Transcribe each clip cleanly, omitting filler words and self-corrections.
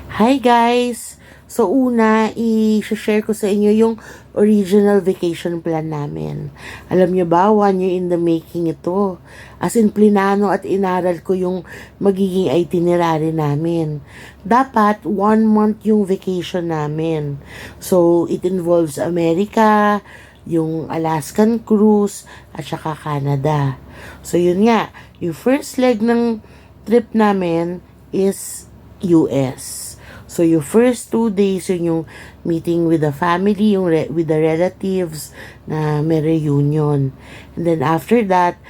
Hi guys! So una, i-share ko sa inyo yung original vacation plan namin. Alam nyo ba, 1 year in the making ito. As in, plinano at inaral ko yung magiging itinerary namin. Dapat 1 month yung vacation namin. So, it involves America, yung Alaskan cruise, at saka Canada. So, yun nga, yung first leg ng trip namin is US. So, yung first 2 days, yun yung meeting with the family, yung with the relatives na may reunion. And then after that,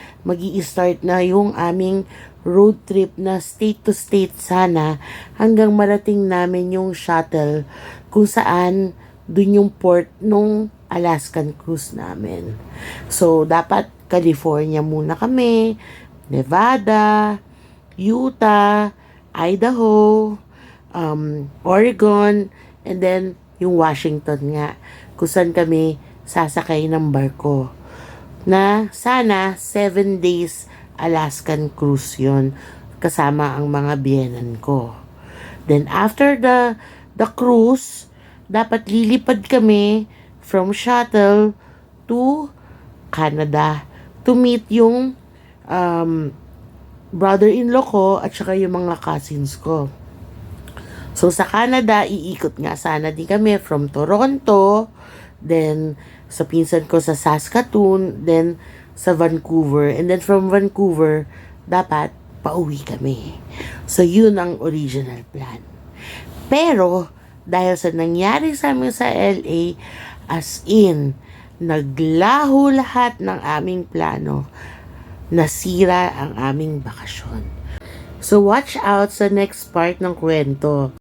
start na yung aming road trip na state to state sana hanggang marating namin yung shuttle kung saan dun yung port nung Alaskan cruise namin. So, dapat California muna kami, Nevada, Utah, Idaho, Oregon, and then yung Washington nga, kung saan kami sasakay ng barko. Na sana 7 days Alaskan cruise yon kasama ang mga biyenan ko. Then after the cruise, dapat lilipad kami from shuttle to Canada to meet yung brother-in-law ko at saka yung mga cousins ko. So, sa Canada, iikot nga sana din kami from Toronto, then sa pinsan ko sa Saskatoon, then sa Vancouver, and then from Vancouver, dapat pauwi kami. So, yun ang original plan. Pero, dahil sa nangyari sa amin sa LA, as in, naglaho lahat ng aming plano, nasira ang aming bakasyon. So, watch out sa next part ng kwento.